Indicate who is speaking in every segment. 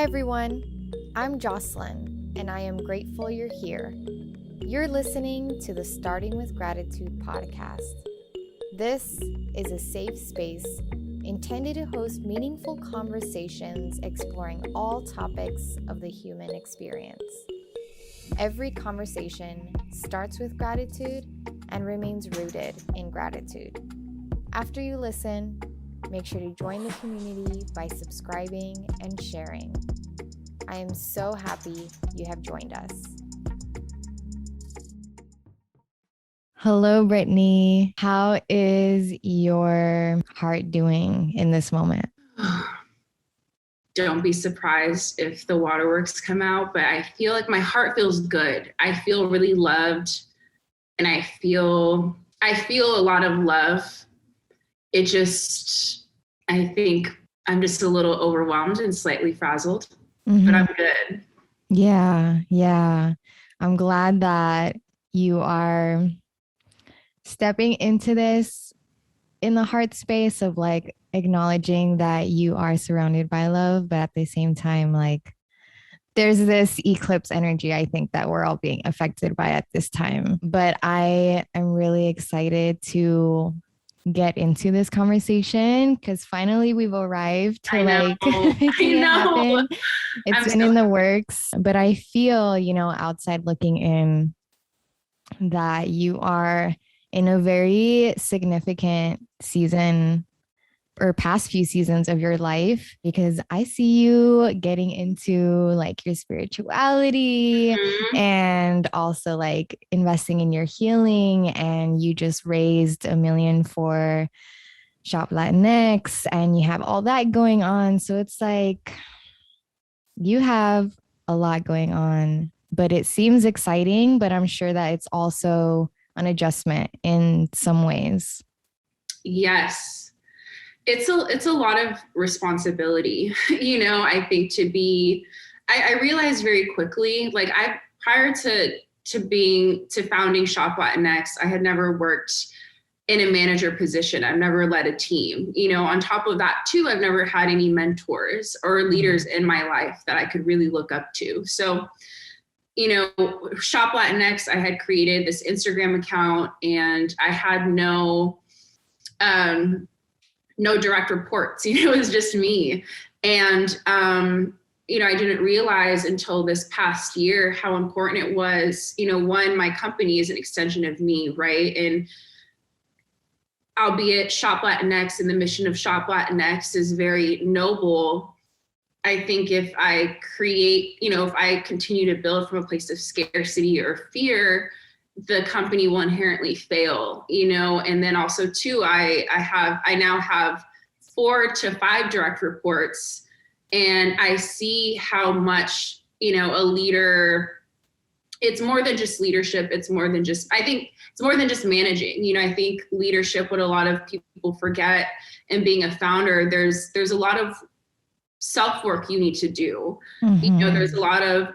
Speaker 1: everyone, I'm Jocelyn, and I am grateful you're here. You're listening to the Starting with Gratitude podcast. This is a safe space intended to host meaningful conversations exploring all topics of the human experience. Every conversation starts with gratitude and remains rooted in gratitude. After you listen, make sure to join the community by subscribing and sharing. I am so happy you have joined us. Hello, Brittany. How is your heart doing in this moment?
Speaker 2: Don't be surprised if the waterworks come out, but I feel like my heart feels good. I feel really loved, and I feel a lot of love. I think I'm just a little overwhelmed and slightly frazzled, but I'm good.
Speaker 1: Yeah. I'm glad that you are stepping into this in the heart space of like acknowledging that you are surrounded by love, but at the same time, like there's this eclipse energy, I think, that we're all being affected by at this time. But I am really excited to get into this conversation because finally we've arrived to making it happen. It's been in the works, but I feel, outside looking in, that you are in a very significant season or past few seasons of your life, because I see you getting into like your spirituality and also like investing in your healing. And you just raised $1 million for Shop Latinx and you have all that going on. So it's like you have a lot going on, but it seems exciting, but I'm sure that it's also an adjustment in some ways.
Speaker 2: Yes. It's a lot of responsibility, I think I realized very quickly, like prior to founding Shop Latinx, I had never worked in a manager position. I've never led a team, on top of that too, I've never had any mentors or leaders in my life that I could really look up to. So, Shop Latinx, I had created this Instagram account and I had no direct reports, it was just me. And, I didn't realize until this past year how important it was, one, my company is an extension of me, right? And albeit Shop Latinx and the mission of Shop Latinx is very noble, I think if I continue to build from a place of scarcity or fear, the company will inherently fail, and then also too, I now have 4 to 5 direct reports, and I see how much, a leader, it's more than just leadership. I think it's more than just managing, I think leadership, what a lot of people forget, and being a founder, there's a lot of self-work you need to do. There's a lot of,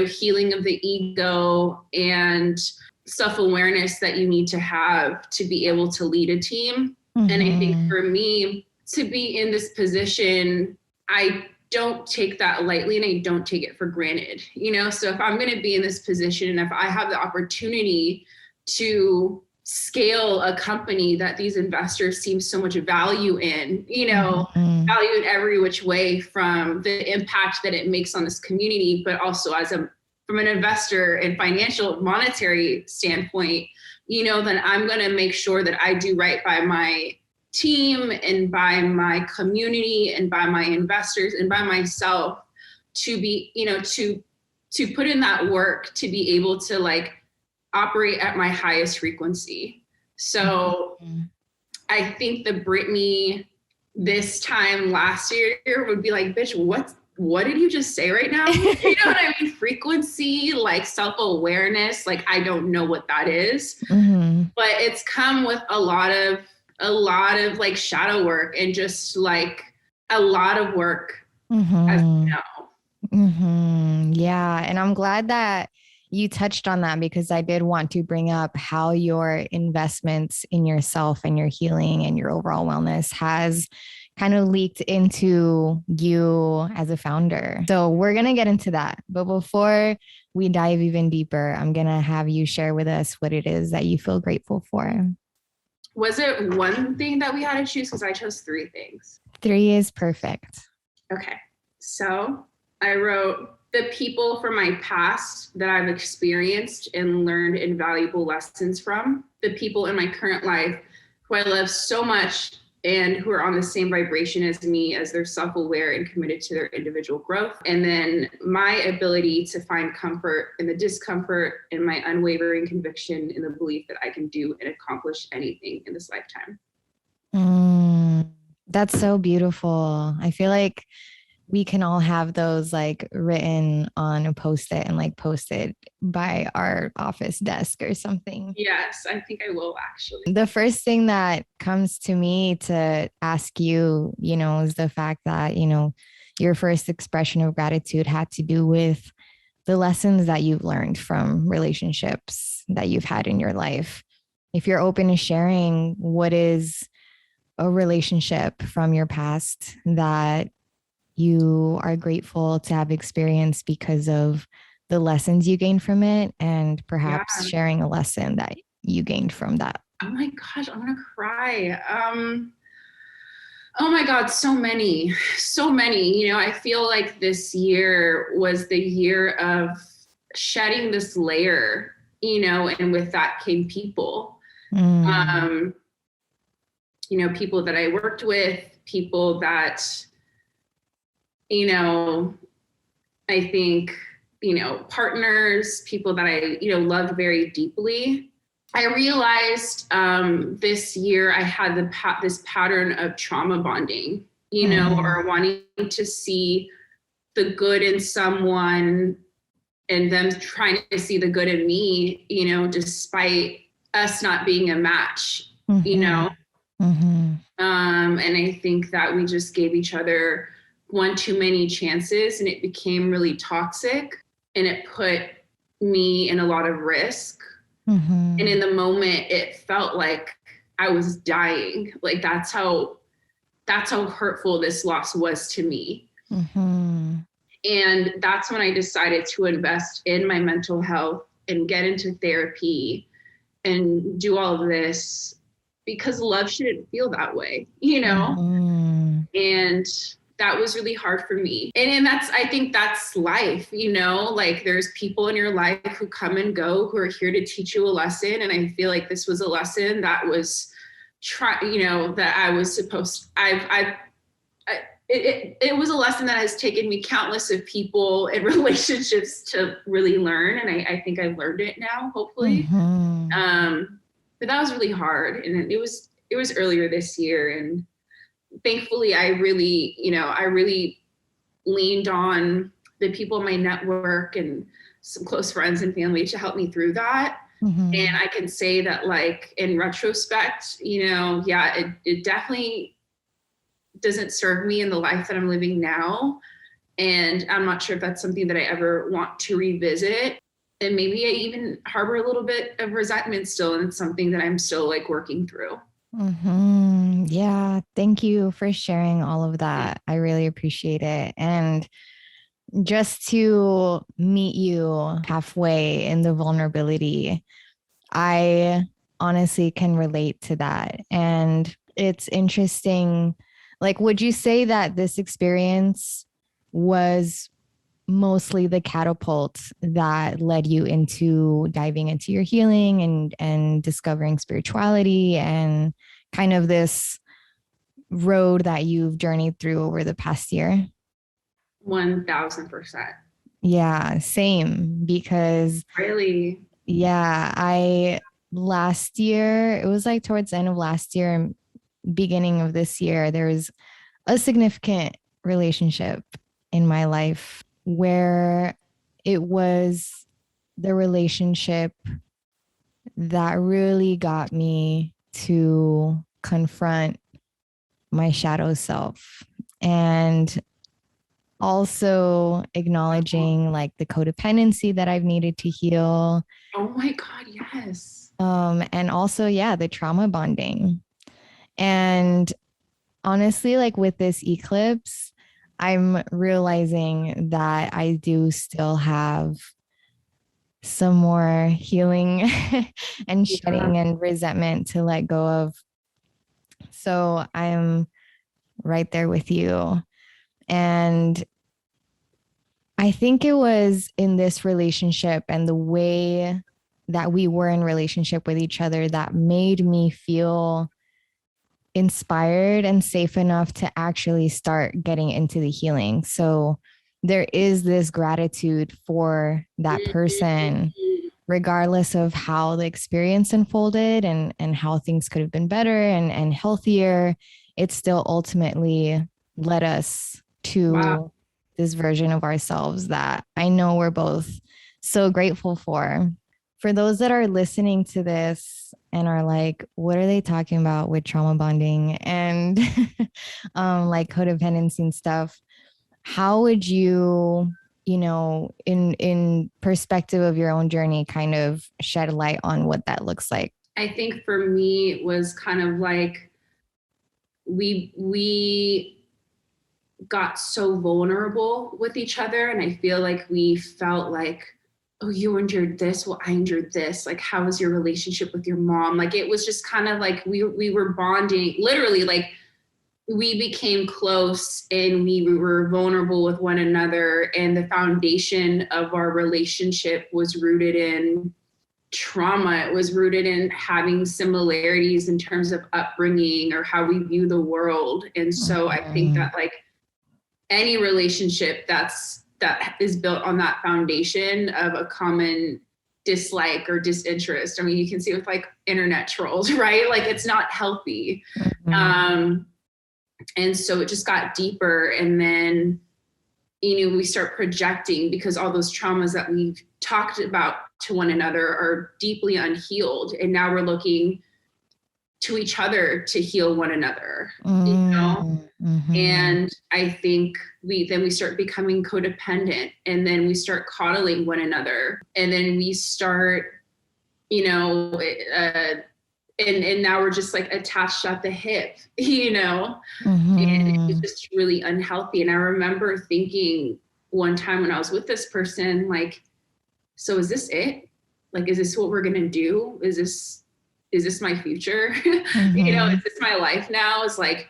Speaker 2: healing of the ego and self-awareness that you need to have to be able to lead a team. And I think for me to be in this position, I don't take that lightly and I don't take it for granted, so if I'm going to be in this position and if I have the opportunity to scale a company that these investors see so much value in, value in every which way, from the impact that it makes on this community, but also from an investor and financial monetary standpoint, then I'm going to make sure that I do right by my team and by my community and by my investors and by myself to be, to put in that work to be able to like operate at my highest frequency. So I think the Brittany this time last year would be like, bitch, what did you just say right now? You know what I mean? Frequency, like self-awareness, like I don't know what that is, but it's come with a lot of like shadow work and just like a lot of work, as you know.
Speaker 1: Yeah. And I'm glad that you touched on that, because I did want to bring up how your investments in yourself and your healing and your overall wellness has kind of leaked into you as a founder. So we're going to get into that. But before we dive even deeper, I'm going to have you share with us what it is that you feel grateful for.
Speaker 2: Was it one thing that we had to choose? Because I chose three things.
Speaker 1: 3 is perfect.
Speaker 2: Okay. So I wrote the people from my past that I've experienced and learned invaluable lessons from, the people in my current life who I love so much and who are on the same vibration as me, as they're self-aware and committed to their individual growth. And then my ability to find comfort in the discomfort and my unwavering conviction in the belief that I can do and accomplish anything in this lifetime.
Speaker 1: That's so beautiful. I feel like we can all have those like written on a post-it and like posted by our office desk or something.
Speaker 2: Yes, I think I will actually.
Speaker 1: The first thing that comes to me to ask you, is the fact that, your first expression of gratitude had to do with the lessons that you've learned from relationships that you've had in your life. If you're open to sharing, what is a relationship from your past that you are grateful to have experienced because of the lessons you gained from it, and perhaps sharing a lesson that you gained from that?
Speaker 2: Oh my gosh, I'm gonna cry. Oh my God, so many. I feel like this year was the year of shedding this layer, and with that came people. People that I worked with, people that, I think, partners, people that I, loved very deeply. I realized this year I had this pattern of trauma bonding, or wanting to see the good in someone and them trying to see the good in me, despite us not being a match, and I think that we just gave each other one too many chances, and it became really toxic, and it put me in a lot of risk. And in the moment, it felt like I was dying. Like that's how hurtful this loss was to me. And that's when I decided to invest in my mental health and get into therapy and do all of this, because love shouldn't feel that way, And that was really hard for me. And I think that's life, like there's people in your life who come and go, who are here to teach you a lesson. And I feel like this was a lesson that was that I was supposed, it was a lesson that has taken me countless of people and relationships to really learn. And I think I've learned it now, hopefully. But that was really hard. And it was earlier this year. And thankfully I really leaned on the people in my network and some close friends and family to help me through that. And I can say that, like, in retrospect, it definitely doesn't serve me in the life that I'm living now. And I'm not sure if that's something that I ever want to revisit. And maybe I even harbor a little bit of resentment still. And it's something that I'm still like working through.
Speaker 1: Yeah. Thank you for sharing all of that. I really appreciate it. And just to meet you halfway in the vulnerability, I honestly can relate to that. And it's interesting. Like, would you say that this experience was mostly the catapult that led you into diving into your healing and discovering spirituality and kind of this road that you've journeyed through over the past year?
Speaker 2: 1000%.
Speaker 1: Yeah, same. Because
Speaker 2: really,
Speaker 1: last year, it was like towards the end of last year and beginning of this year, there was a significant relationship in my life where it was the relationship that really got me to confront my shadow self, and also acknowledging like the codependency that I've needed to heal.
Speaker 2: Oh my God, yes.
Speaker 1: And also, the trauma bonding. And honestly, like with this eclipse, I'm realizing that I do still have some more healing and
Speaker 2: Yeah.
Speaker 1: shedding and resentment to let go of. So I'm right there with you. And I think it was in this relationship and the way that we were in relationship with each other that made me feel inspired and safe enough to actually start getting into the healing. So there is this gratitude for that person,
Speaker 2: Mhm.
Speaker 1: regardless of how the experience unfolded and how things could have been better and healthier. It still ultimately led us
Speaker 2: Wow.
Speaker 1: to this version of ourselves that I know we're both so grateful for. For those that are listening to this and are like, what are they talking about with trauma bonding and like codependency and stuff? How would you, in perspective of your own journey, kind of shed light on what that looks like?
Speaker 2: I think for me it was kind of like we got so vulnerable with each other, and I feel like we felt like, oh, you endured this, well, I endured this, like how was your relationship with your mom? Like it was just kind of like we were bonding, literally, like we became close and we were vulnerable with one another, and the foundation of our relationship was rooted in trauma. It was rooted in having similarities in terms of upbringing or how we view the world. And so I think
Speaker 1: Mhm.
Speaker 2: that like any relationship that is built on that foundation of a common dislike or disinterest. I mean, you can see with like internet trolls, right? Like it's not healthy.
Speaker 1: Mhm.
Speaker 2: Um, and so it just got deeper. And then, we start projecting because all those traumas that we've talked about to one another are deeply unhealed. And now we're looking to each other to heal one another, you know?
Speaker 1: Mhm. Mhm.
Speaker 2: And I think we start becoming codependent, and then we start coddling one another, and then we start, you know, and now we're just like attached at the hip, and it was
Speaker 1: Mhm.
Speaker 2: just really unhealthy. And I remember thinking one time when I was with this person, like, so is this it? Like, is this what we're gonna do? Is this my future? Is
Speaker 1: Mhm.
Speaker 2: this my life now? Is like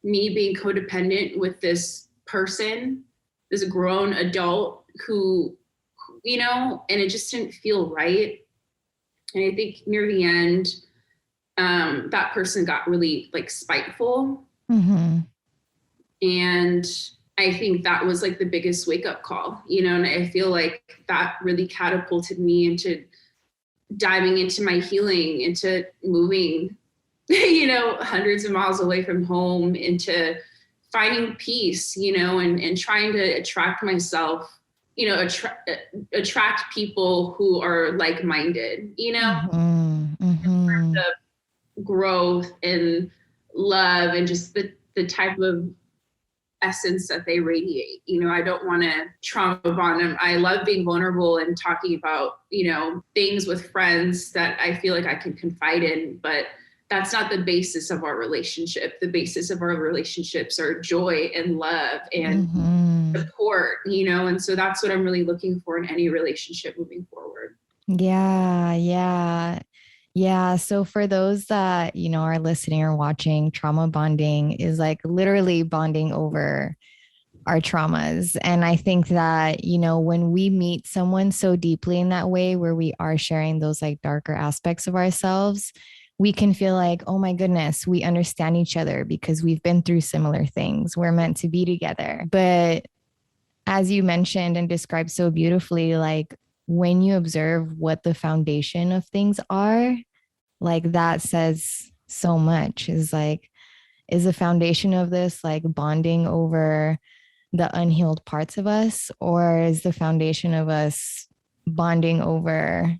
Speaker 2: me being codependent with this person, this grown adult who, and it just didn't feel right. And I think near the end, that person got really like spiteful.
Speaker 1: Mhm.
Speaker 2: And I think that was like the biggest wake up call, and I feel like that really catapulted me into diving into my healing, into moving, hundreds of miles away from home, into finding peace, and trying to attract myself, attract people who are like minded,
Speaker 1: Mhm. Mhm.
Speaker 2: of growth and love and just the type of essence that they radiate. I don't want to trauma bond them. I love being vulnerable and talking about, things with friends that I feel like I can confide in, but that's not the basis of our relationship. The basis of our relationships are joy and love and
Speaker 1: Mhm.
Speaker 2: support, and so that's what I'm really looking for in any relationship moving forward.
Speaker 1: Yeah, yeah. Yeah. So for those that, are listening or watching, trauma bonding is like literally bonding over our traumas. And I think that, when we meet someone so deeply in that way, where we are sharing those like darker aspects of ourselves, we can feel like, oh my goodness, we understand each other because we've been through similar things. We're meant to be together. But as you mentioned and described so beautifully, like when you observe what the foundation of things are, like that says so much. Is the foundation of this like bonding over the unhealed parts of us, or is the foundation of us bonding over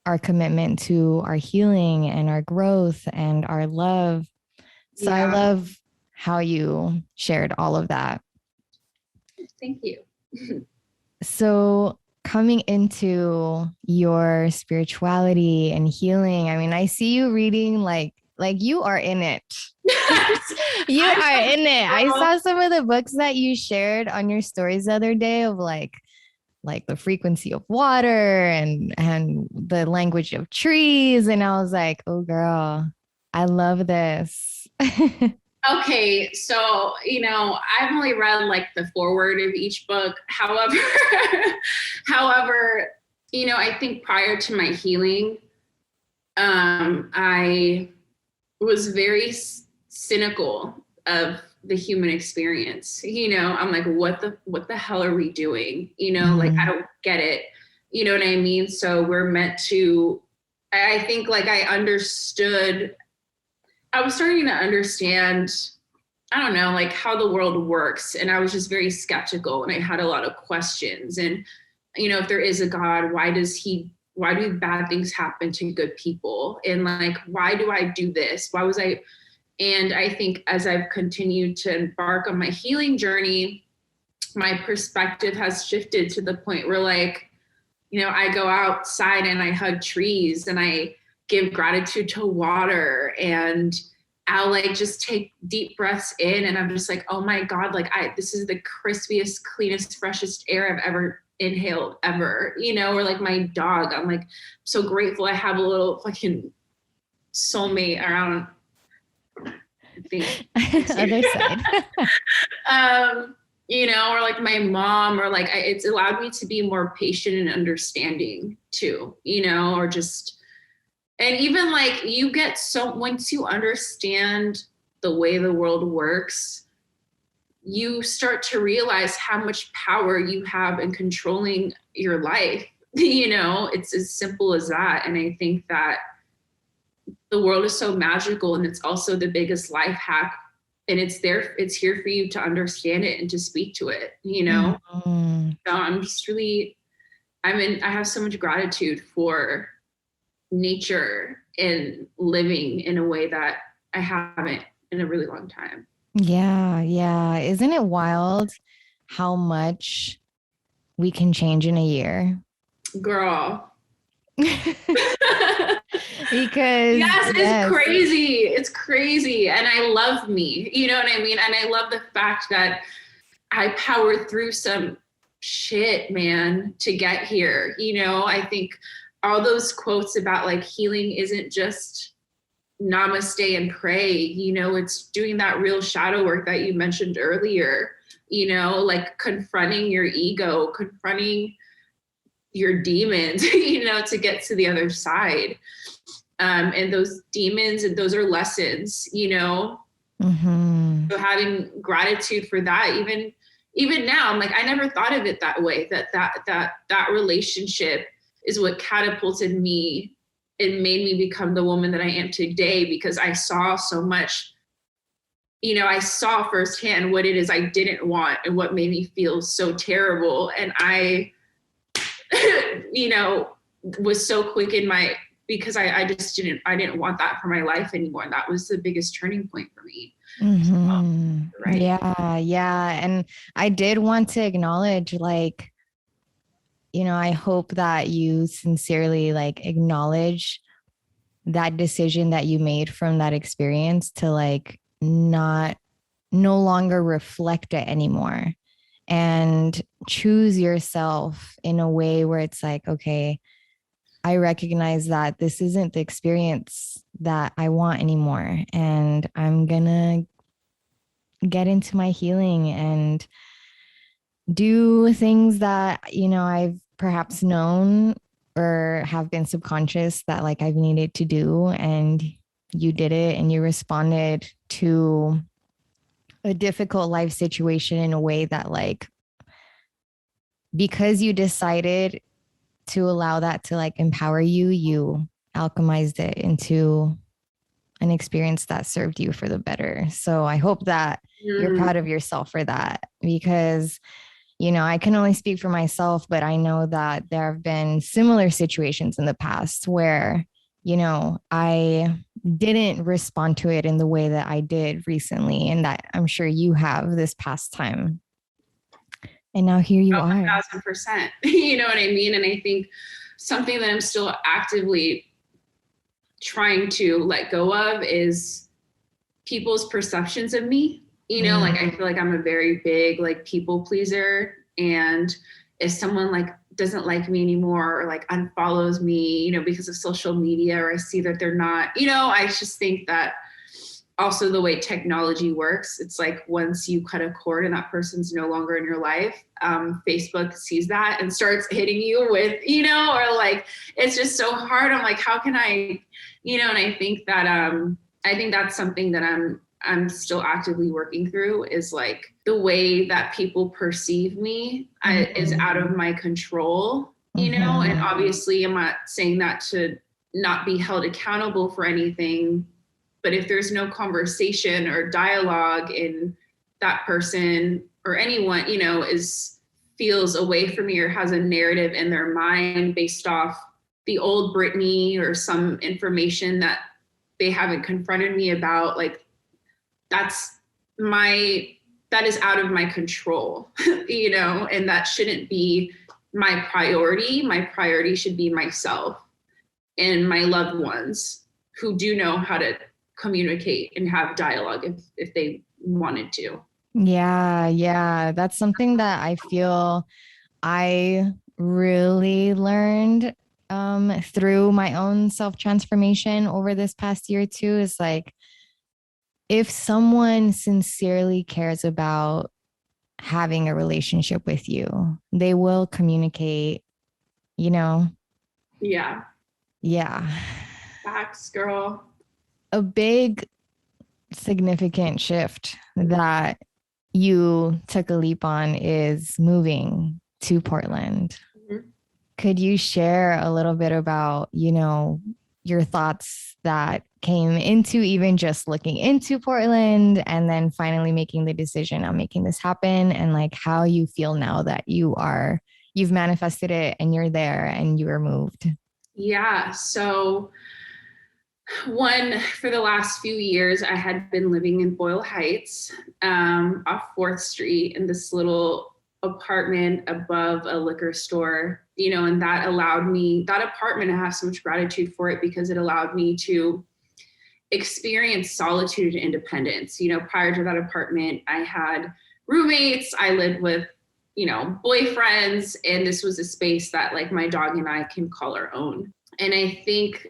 Speaker 1: our commitment to our healing and our growth and our love? So I
Speaker 2: Yeah,
Speaker 1: love how you shared all of that.
Speaker 2: thank you.
Speaker 1: So coming into your spirituality and healing, I mean, I see you reading like like you are in it. You are in it. I saw some of the books that you shared on your stories the other day of like the frequency of water and the language of trees, and I was like, oh girl, I love this.
Speaker 2: Okay, so I've only read like the foreword of each book. However, however, I think prior to my healing, I was very cynical of the human experience. I'm like, what the hell are we doing? Like, I don't get it. You know what I mean? So we're meant to, I think like I was starting to understand, I don't know, like how the world works. And I was just very skeptical and I had a lot of questions. And, if there is a God, why do bad things happen to good people? And like, why do I do this? And I think as I've continued to embark on my healing journey, my perspective has shifted to the point where like, I go outside and I hug trees and I give gratitude to water, and I'll like just take deep breaths in, and I'm just like, oh my God, like this is the crispiest, cleanest, freshest air I've ever inhaled ever, or like my dog, I'm like so grateful I have a little fucking soulmate around.
Speaker 1: Other side.
Speaker 2: Or like my mom, or like it's allowed me to be more patient and understanding too, or just, and even like you get so, once you understand the way the world works, you start to realize how much power you have in controlling your life. It's as simple as that. And I think that the world is so magical, and it's also the biggest life hack, and it's here for you to understand it and to speak to it,
Speaker 1: Mm-hmm.
Speaker 2: So I'm just really, I have so much gratitude for nature and living in a way that I haven't in a really long time.
Speaker 1: Yeah. Isn't it wild how much we can change in a year?
Speaker 2: Girl.
Speaker 1: Because
Speaker 2: it's crazy. It's crazy. And I love me, you know what I mean? And I love the fact that I powered through some shit, man, to get here. I think all those quotes about like healing isn't just namaste and pray, it's doing that real shadow work that you mentioned earlier, like confronting your ego, confronting your demons, to get to the other side. And those demons, and those are lessons,
Speaker 1: Mm-hmm.
Speaker 2: So having gratitude for that, even now, I'm like, I never thought of it that way, that relationship is what catapulted me and made me become the woman that I am today, because I saw so much, I saw firsthand what it is I didn't want and what made me feel so terrible. And I, was so quick in because I didn't want that for my life anymore. And that was the biggest turning point for me.
Speaker 1: Mm-hmm.
Speaker 2: So, right.
Speaker 1: Yeah. And I did want to acknowledge, like, I hope that you sincerely like acknowledge that decision that you made from that experience to like no longer reflect it anymore, and choose yourself in a way where it's like, okay, I recognize that this isn't the experience that I want anymore. And I'm gonna get into my healing and do things that, I've perhaps known or have been subconscious that like I've needed to do. And you did it, and you responded to a difficult life situation in a way that like, because you decided to allow that to like empower you, you alchemized it into an experience that served you for the better. So I hope that you're proud of yourself for that, because, I can only speak for myself, but I know that there have been similar situations in the past where, I didn't respond to it in the way that I did recently, and that I'm sure you have this past time. And now here you are.
Speaker 2: 1,000%. You know what I mean? And I think something that I'm still actively trying to let go of is people's perceptions of me. You know, like I feel like I'm a very big like people pleaser, and if someone like doesn't like me anymore or like unfollows me, you know, because of social media, or I see that they're not, you know, I just think that also the way technology works, it's like once you cut a cord and that person's no longer in your life, Facebook sees that and starts hitting you with, you know, or like, it's just so hard. I'm like, how can I, you know, and I think that's something that I'm still actively working through, is like the way that people perceive me is out of my control, you know, and obviously I'm not saying that to not be held accountable for anything, but if there's no conversation or dialogue in that person or anyone, you know, feels away from me or has a narrative in their mind based off the old Brittany or some information that they haven't confronted me about, like that is out of my control, you know, and that shouldn't be my priority. My priority should be myself and my loved ones who do know how to communicate and have dialogue if they wanted to.
Speaker 1: Yeah. That's something that I feel I really learned through my own self-transformation over this past year too, is like, if someone sincerely cares about having a relationship with you, they will communicate, you know?
Speaker 2: Yeah.
Speaker 1: Yeah.
Speaker 2: Facts, girl.
Speaker 1: A big significant shift that you took a leap on is moving to Portland. Could you share a little bit about, you know, your thoughts that came into even just looking into Portland and then finally making the decision on making this happen, and like how you feel now that you've manifested it and you're there and you are moved?
Speaker 2: Yeah. So for the last few years, I had been living in Boyle Heights, off 4th Street in this little apartment above a liquor store, you know, and that apartment, I have so much gratitude for it because it allowed me to experience solitude and independence. You know, prior to that apartment, I had roommates, I lived with, you know, boyfriends, and this was a space that like my dog and I can call our own. And I think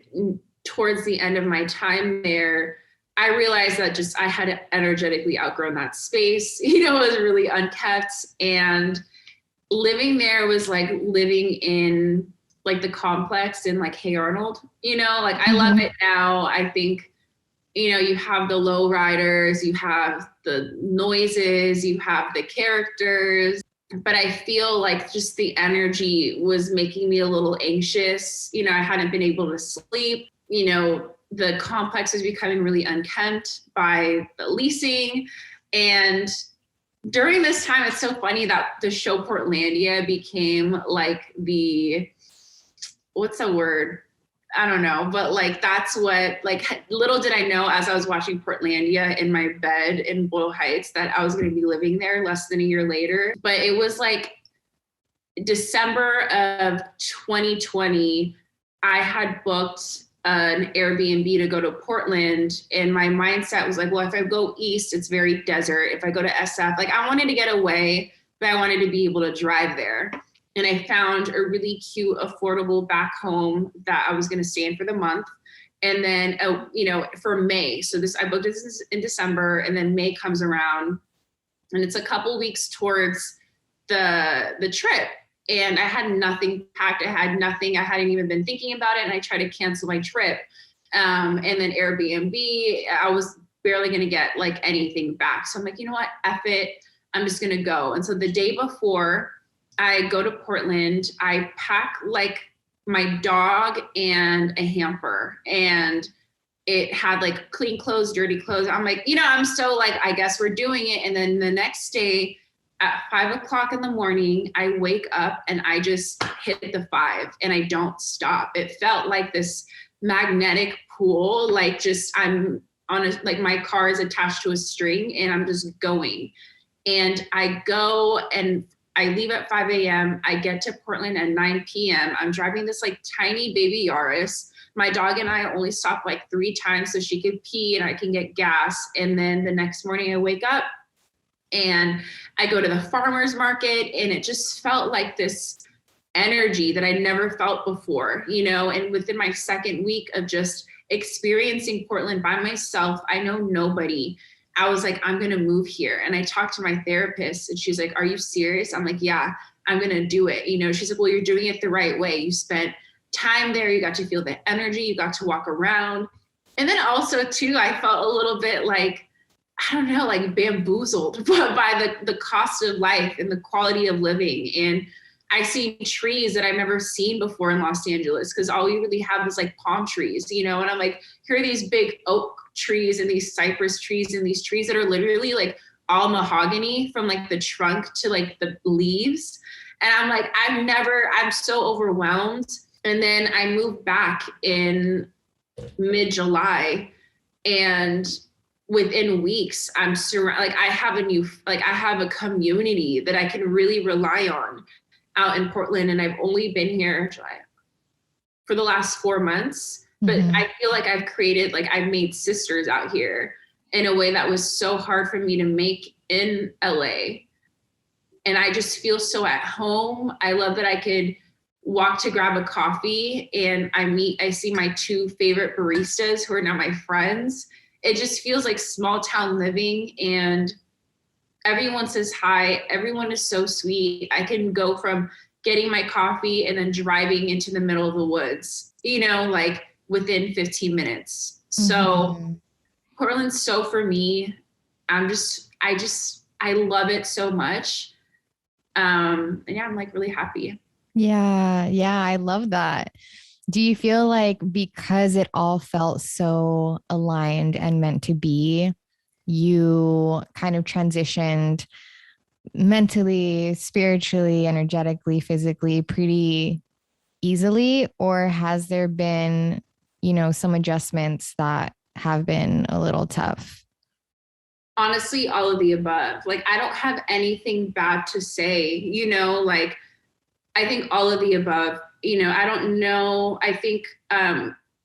Speaker 2: towards the end of my time there, I realized that just I had energetically outgrown that space. You know, it was really unkept, and living there was like living in like the complex in like Hey Arnold, you know, like I love it now. I think, you know, you have the low riders, you have the noises, you have the characters, but I feel like just the energy was making me a little anxious. You know, I hadn't been able to sleep. You know, the complex was becoming really unkempt by the leasing. And during this time, it's so funny that the show Portlandia became like what's the word? I don't know, but like that's what, like little did I know as I was watching Portlandia in my bed in Boyle Heights that I was going to be living there less than a year later. But it was like December of 2020, I had booked an Airbnb to go to Portland, and my mindset was like, well, if I go east, it's very desert. If I go to SF, like I wanted to get away, but I wanted to be able to drive there. And I found a really cute, affordable back home that I was going to stay in for the month. And then, you know, for May. So I booked this in December, and then May comes around, and it's a couple weeks towards the trip. And I had nothing packed. I had nothing. I hadn't even been thinking about it. And I tried to cancel my trip. And then Airbnb, I was barely going to get like anything back. So I'm like, you know what? F it. I'm just going to go. And so the day before I go to Portland, I pack like my dog and a hamper, and it had like clean clothes, dirty clothes. I'm like, you know, I'm so like, I guess we're doing it. And then the next day at 5:00 in the morning, I wake up and I just hit the 5 and I don't stop. It felt like this magnetic pull, like just I'm on like my car is attached to a string and I'm just going. And I go and I leave at 5 a.m. I get to Portland at 9 p.m. I'm driving this like tiny baby Yaris. my dog and I only stop like 3 times so she could pee and I can get gas. And then the next morning I wake up and I go to the farmer's market, and it just felt like this energy that I never felt before, you know. And within my second week of just experiencing Portland by myself, I know nobody, I was like, I'm going to move here. And I talked to my therapist and she's like, are you serious? I'm like, yeah, I'm going to do it. You know, she's like, well, you're doing it the right way. You spent time there. You got to feel the energy. You got to walk around. And then also too, I felt a little bit like, I don't know, like bamboozled by the cost of life and the quality of living. And I see trees that I've never seen before in Los Angeles, because all we really have is like palm trees, you know. And I'm like, here are these big oak trees and these cypress trees and these trees that are literally like all mahogany from like the trunk to like the leaves. And I'm like, I'm so overwhelmed. And then I moved back in mid-July, and within weeks, I'm surrounded, like I have a community that I can really rely on out in Portland. And I've only been here for the last 4 months, but I feel like I've made sisters out here in a way that was so hard for me to make in LA. And I just feel so at home. I love that I could walk to grab a coffee and I see my 2 favorite baristas who are now my friends. It just feels like small town living, and everyone says hi. Everyone is so sweet. I can go from getting my coffee and then driving into the middle of the woods, you know, like within 15 minutes. So Portland's so for me. I love it so much. And yeah, I'm like really happy.
Speaker 1: Yeah, I love that. Do you feel like because it all felt so aligned and meant to be, you kind of transitioned mentally, spiritually, energetically, physically pretty easily? Or has there been, you know, some adjustments that have been a little tough?
Speaker 2: Honestly, all of the above. Like, I don't have anything bad to say, you know, like, I think all of the above, you know. I don't know. I think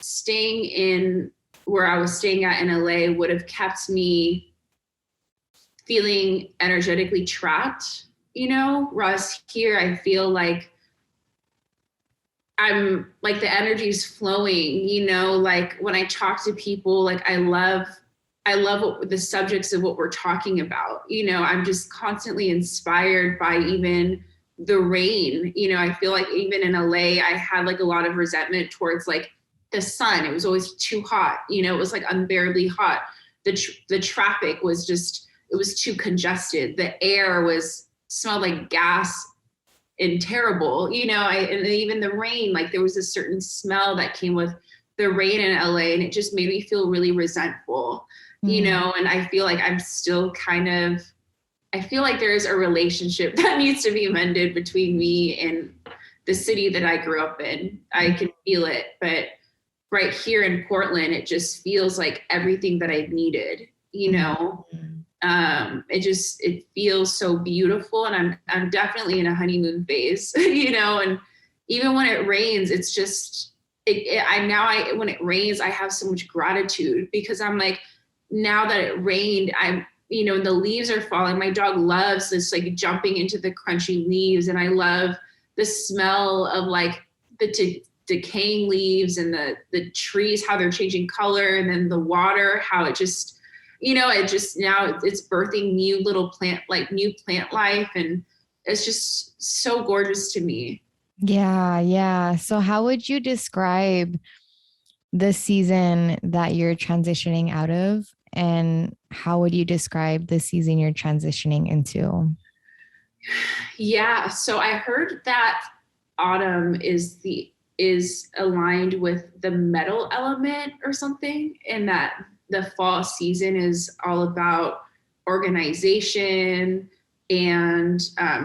Speaker 2: staying in where I was staying at in LA would have kept me feeling energetically trapped, you know, whereas here I feel like I'm like the energy's flowing, you know, like when I talk to people, like I love what the subjects of what we're talking about. You know, I'm just constantly inspired by even the rain. You know, I feel like even in LA, I had like a lot of resentment towards like the sun. It was always too hot. You know, it was like unbearably hot. The traffic was just, it was too congested. The air smelled like gas and terrible, you know. And even the rain, like there was a certain smell that came with the rain in LA, and it just made me feel really resentful, you know. And I feel like I'm still I feel like there's a relationship that needs to be mended between me and the city that I grew up in. I can feel it, but right here in Portland, it just feels like everything that I've needed, you know. It feels so beautiful, and I'm definitely in a honeymoon phase, you know. And even when it rains, it's just, when it rains, I have so much gratitude, because I'm like, now that it rained, you know, the leaves are falling. My dog loves this, like jumping into the crunchy leaves. And I love the smell of like the decaying leaves and the trees, how they're changing color. And then the water, how it just, you know, now it's birthing new plant life. And it's just so gorgeous to me.
Speaker 1: Yeah. So how would you describe the season that you're transitioning out of? And how would you describe the season you're transitioning into?
Speaker 2: Yeah. So I heard that autumn is aligned with the metal element or something, and that the fall season is all about organization and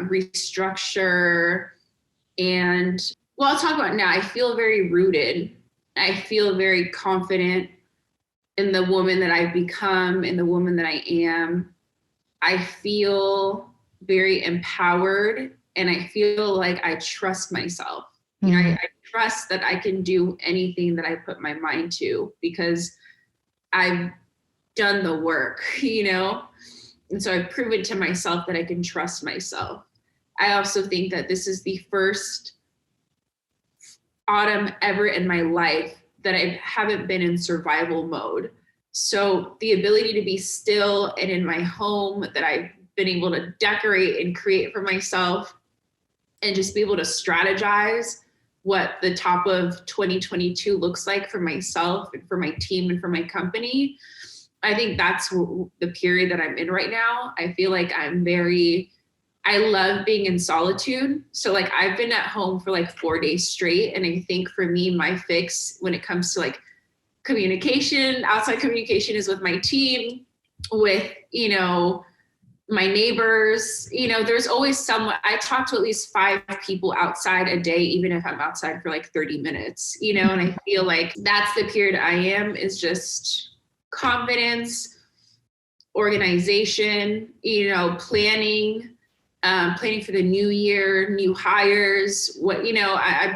Speaker 2: restructure. And well, I'll talk about it now. I feel very rooted. I feel very confident in the woman that I've become, in the woman that I am. I feel very empowered, and I feel like I trust myself. You know,
Speaker 1: Mm-hmm.
Speaker 2: I trust that I can do anything that I put my mind to because I've done the work, you know? And so I've proven to myself that I can trust myself. I also think that this is the first autumn ever in my life that I haven't been in survival mode. So the ability to be still and in my home that I've been able to decorate and create for myself and just be able to strategize what the top of 2022 looks like for myself and for my team and for my company. I think that's the period that I'm in right now. I feel like I love being in solitude. So like I've been at home for like 4 days straight. And I think for me, my fix when it comes to like communication, outside communication is with my team, with, you know, my neighbors, you know, there's always someone. I talk to at least 5 people outside a day, even if I'm outside for like 30 minutes, you know, and I feel like that's the period I am is just confidence, organization, you know, planning for the new year, new hires, what, you know, I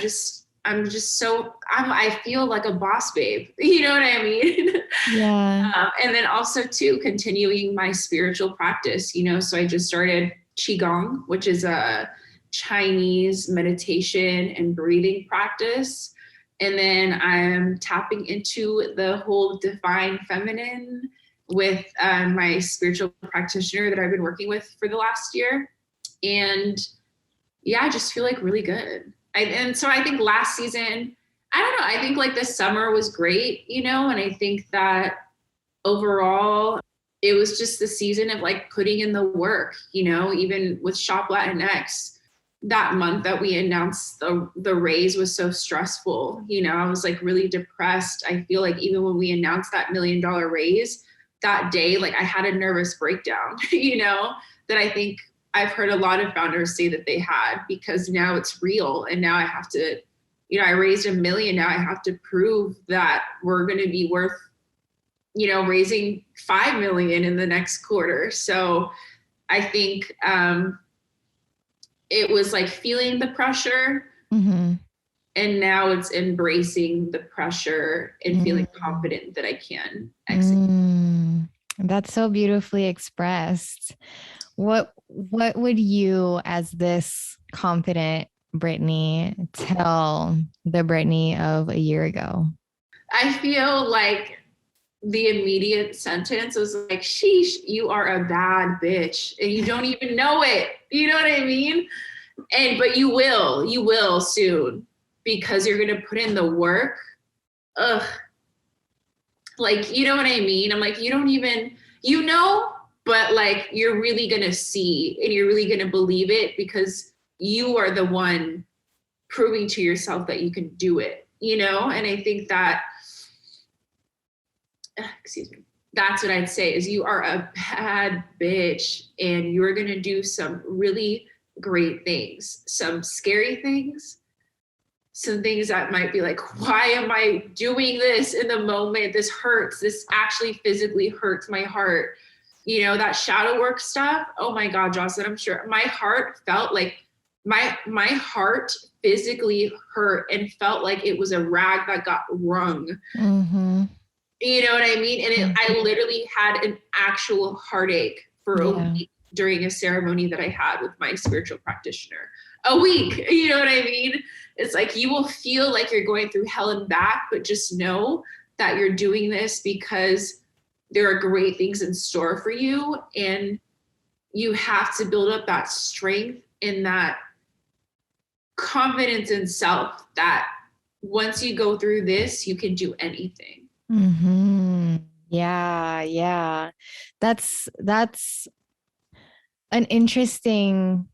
Speaker 2: feel like a boss babe, you know what I mean?
Speaker 1: Yeah.
Speaker 2: And then also too, continuing my spiritual practice, you know, so I just started Qigong, which is a Chinese meditation and breathing practice. And then I'm tapping into the whole divine feminine with my spiritual practitioner that I've been working with for the last year. And yeah, I just feel like really good. And so I think last season, I don't know, I think like the summer was great, you know, and I think that overall it was just the season of like putting in the work, you know, even with Shop Latinx, that month that we announced the raise was so stressful. You know, I was like really depressed. I feel like even when we announced that $1 million raise that day, like I had a nervous breakdown, you know, that I think I've heard a lot of founders say that they had because now it's real. And now I have to, you know, I raised $1 million. Now I have to prove that we're going to be worth, you know, raising 5 million in the next quarter. So I think it was like feeling the pressure.
Speaker 1: Mm-hmm.
Speaker 2: And now it's embracing the pressure and feeling confident that I can execute.
Speaker 1: That's so beautifully expressed. What would you, as this confident Brittany, tell the Brittany of a year ago?
Speaker 2: I feel like the immediate sentence was like, sheesh, you are a bad bitch and you don't even know it. You know what I mean? But you will soon because you're going to put in the work. Ugh. Like, you know what I mean? I'm like, you don't even, you know, but like, you're really going to see and you're really going to believe it because you are the one proving to yourself that you can do it, you know? And I think that, excuse me, that's what I'd say is you are a bad bitch and you're going to do some really great things, some scary things, some things that might be like, why am I doing this in the moment? This hurts. This actually physically hurts my heart. You know, that shadow work stuff. Oh my God, Jocelyn, I'm sure my heart felt like my heart physically hurt and felt like it was a rag that got wrung.
Speaker 1: Mm-hmm.
Speaker 2: You know what I mean? And I literally had an actual heartache for a week during a ceremony that I had with my spiritual practitioner. A week, you know what I mean? It's like you will feel like you're going through hell and back, but just know that you're doing this because there are great things in store for you. And you have to build up that strength and that confidence in self that once you go through this, you can do anything.
Speaker 1: Mm-hmm. Yeah. That's an interesting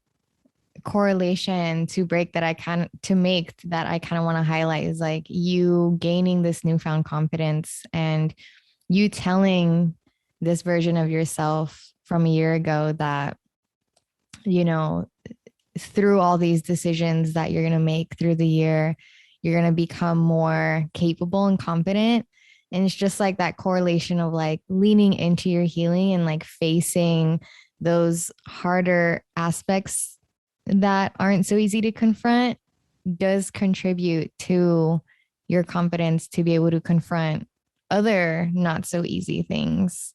Speaker 1: correlation to break that I kind of to make that I kind of want to highlight is like you gaining this newfound confidence and you telling this version of yourself from a year ago that, you know, through all these decisions that you're going to make through the year, you're going to become more capable and confident. And it's just like that correlation of like leaning into your healing and like facing those harder aspects that aren't so easy to confront does contribute to your confidence to be able to confront other not so easy things.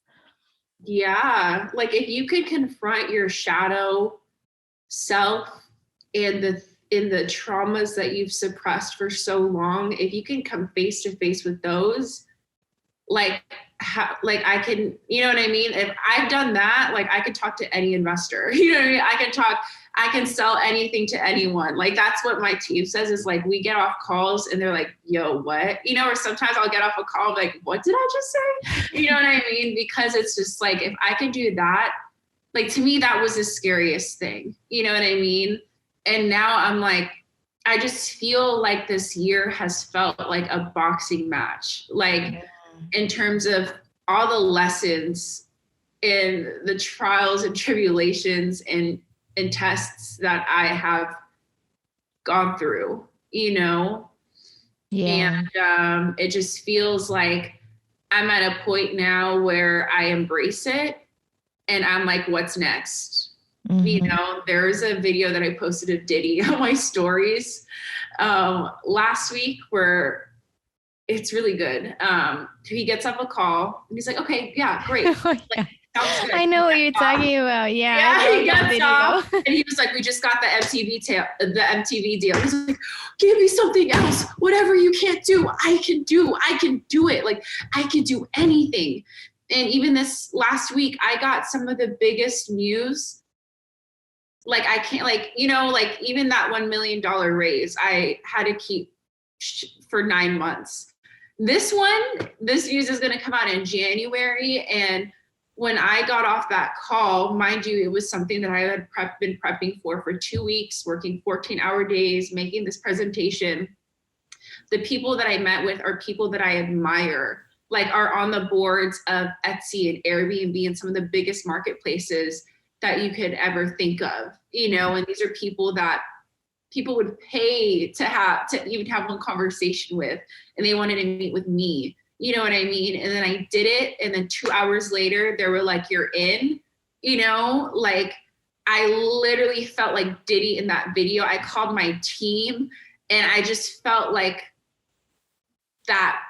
Speaker 2: Yeah. Like if you could confront your shadow self and the traumas that you've suppressed for so long, if you can come face to face with those, like I can, you know what I mean? If I've done that, like I could talk to any investor, you know what I mean? I can sell anything to anyone. Like that's what my team says is like, we get off calls and they're like, yo, what? You know, or sometimes I'll get off a call like, what did I just say? You know what I mean? Because it's just like, if I can do that, like to me, that was the scariest thing. You know what I mean? And now I'm like, I just feel like this year has felt like a boxing match. Like in terms of all the lessons and the trials and tribulations and tests that I have gone through, you know?
Speaker 1: Yeah.
Speaker 2: And it just feels like I'm at a point now where I embrace it and I'm like, what's next?
Speaker 1: Mm-hmm.
Speaker 2: You know, there's a video that I posted of Diddy on my stories last week where it's really good. He gets up a call and he's like, okay, yeah, great.
Speaker 1: Oh, yeah.
Speaker 2: Sounds good.
Speaker 1: I know what you're talking about. Yeah.
Speaker 2: Yeah, he gets off and he was like, we just got the MTV deal. He's like, give me something else. Whatever you can't do, I can do it. Like I can do anything. And even this last week, I got some of the biggest news. Like I can't, like, you know, like even that $1 million raise, I had to keep for 9 months. This news is going to come out in January. And when I got off that call, mind you, it was something that I had been prepping for 2 weeks, working 14-hour days, making this presentation. The people that I met with are people that I admire, like are on the boards of Etsy and Airbnb and some of the biggest marketplaces that you could ever think of, you know, and these are people that people would pay to even have one conversation with, and they wanted to meet with me. You know what I mean? And then I did it. And then 2 hours later, they were like, you're in, you know, like I literally felt like Diddy in that video. I called my team and I just felt like that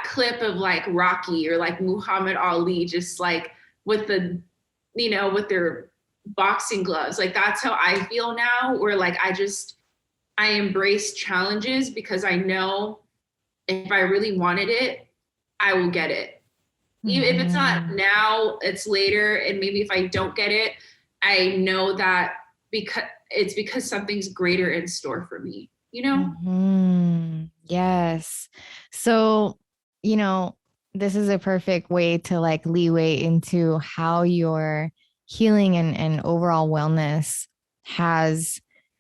Speaker 2: clip of like Rocky or like Muhammad Ali, just like with the, you know, with their boxing gloves. Like that's how I feel now, where like I embrace challenges because I know if I really wanted it, I will get it. Even if it's not now, it's later. And maybe if I don't get it, I know that because something's greater in store for me, you know?
Speaker 1: Mm-hmm. Yes. So, you know, this is a perfect way to like leeway into how your healing and overall wellness has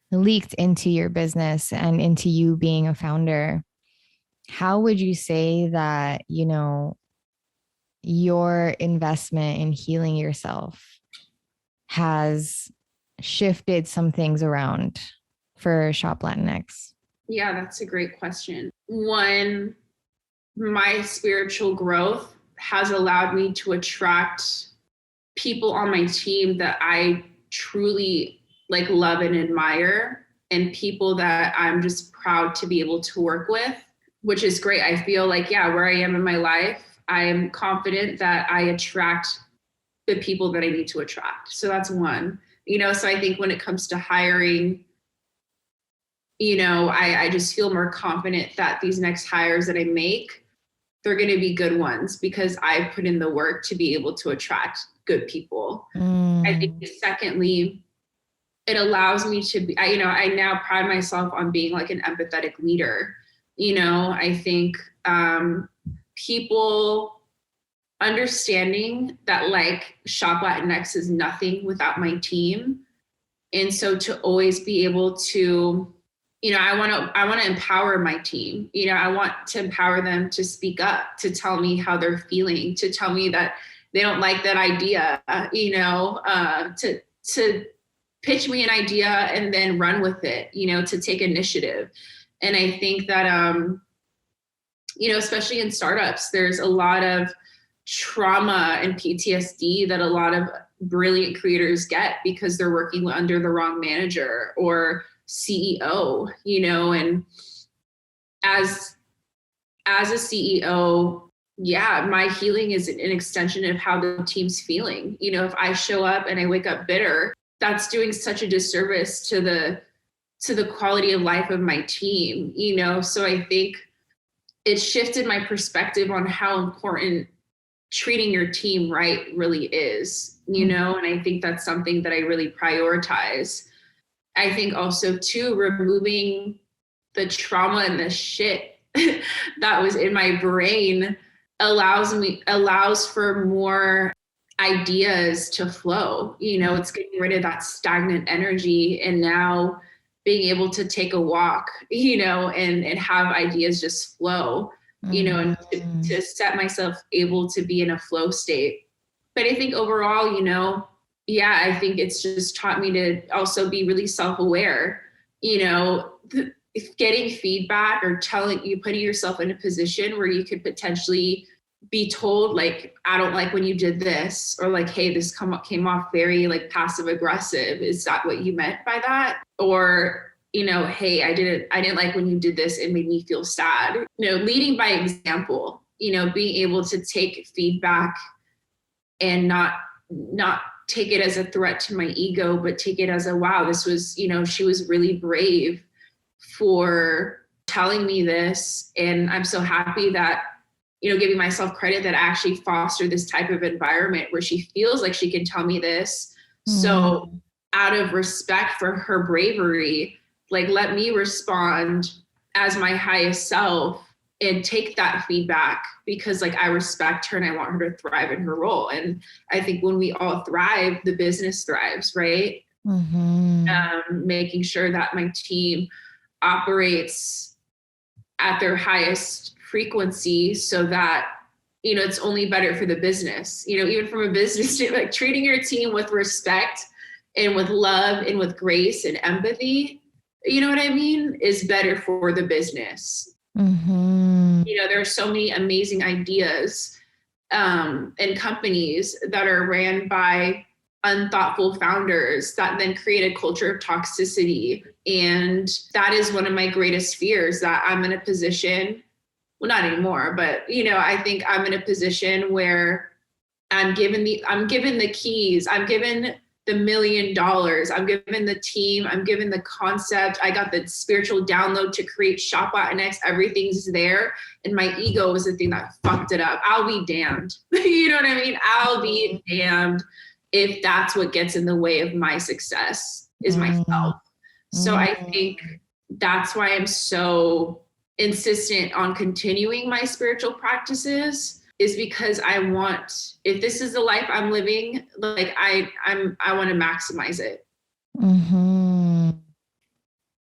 Speaker 1: leaked into your business and into you being a founder. How would you say that, you know, your investment in healing yourself has shifted some things around for Shop Latinx?
Speaker 2: Yeah, that's a great question. One, my spiritual growth has allowed me to attract people on my team that I truly like love and admire, and people that I'm just proud to be able to work with, which is great. I feel like, yeah, where I am in my life, I am confident that I attract the people that I need to attract. So that's one, you know, so I think when it comes to hiring, you know, I just feel more confident that these next hires that I make, they're going to be good ones because I put in the work to be able to attract good people. I think secondly, it allows me to be, you know, I now pride myself on being like an empathetic leader. You know, I think people understanding that like Shop Latinx is nothing without my team. And so to always be able to, you know, I want to empower my team. You know, I want to empower them to speak up, to tell me how they're feeling, to tell me that they don't like that idea, you know, to pitch me an idea and then run with it, you know, to take initiative. And I think that, you know, especially in startups, there's a lot of trauma and PTSD that a lot of brilliant creators get because they're working under the wrong manager, or CEO, and as a CEO, yeah, my healing is an extension of how the team's feeling. If I show up and I wake up bitter, that's doing such a disservice to the quality of life of my team, So I think it shifted my perspective on how important treating your team right really is, and I think that's something that I really prioritize. I think also too, removing the trauma and the shit that was in my brain allows for more ideas to flow. It's getting rid of that stagnant energy, and now being able to take a walk, and have ideas just flow, and to set myself able to be in a flow state. But I think overall, yeah, I think it's just taught me to also be really self-aware, getting feedback or putting yourself in a position where you could potentially be told, like, I don't like when you did this, or like, hey, this came off very like passive aggressive. Is that what you meant by that? Or, hey, I didn't like when you did this. It made me feel sad. Leading by example, being able to take feedback and not take it as a threat to my ego, but take it as a, wow, this was, she was really brave for telling me this. And I'm so happy that, giving myself credit that I actually foster this type of environment where she feels like she can tell me this. So out of respect for her bravery, like, let me respond as my highest self and take that feedback, because like I respect her and I want her to thrive in her role. And I think when we all thrive, the business thrives, right? Making sure that my team operates at their highest frequency, so that, it's only better for the business, even from a business, like treating your team with respect and with love and with grace and empathy, you know what I mean, is better for the business. There are so many amazing ideas and companies that are ran by unthoughtful founders that then create a culture of toxicity. And that is one of my greatest fears, that I'm in a position, well, not anymore, but, I think I'm in a position where I'm given the keys, I'm given the $1 million, I'm given the team, I'm given the concept, I got the spiritual download to create Shop Latinx, everything's there. And my ego was the thing that fucked it up. I'll be damned. You know what I mean? I'll be damned if that's what gets in the way of my success, is myself. So I think that's why I'm so insistent on continuing my spiritual practices, is because I want, if this is the life I'm living, like I want to maximize it.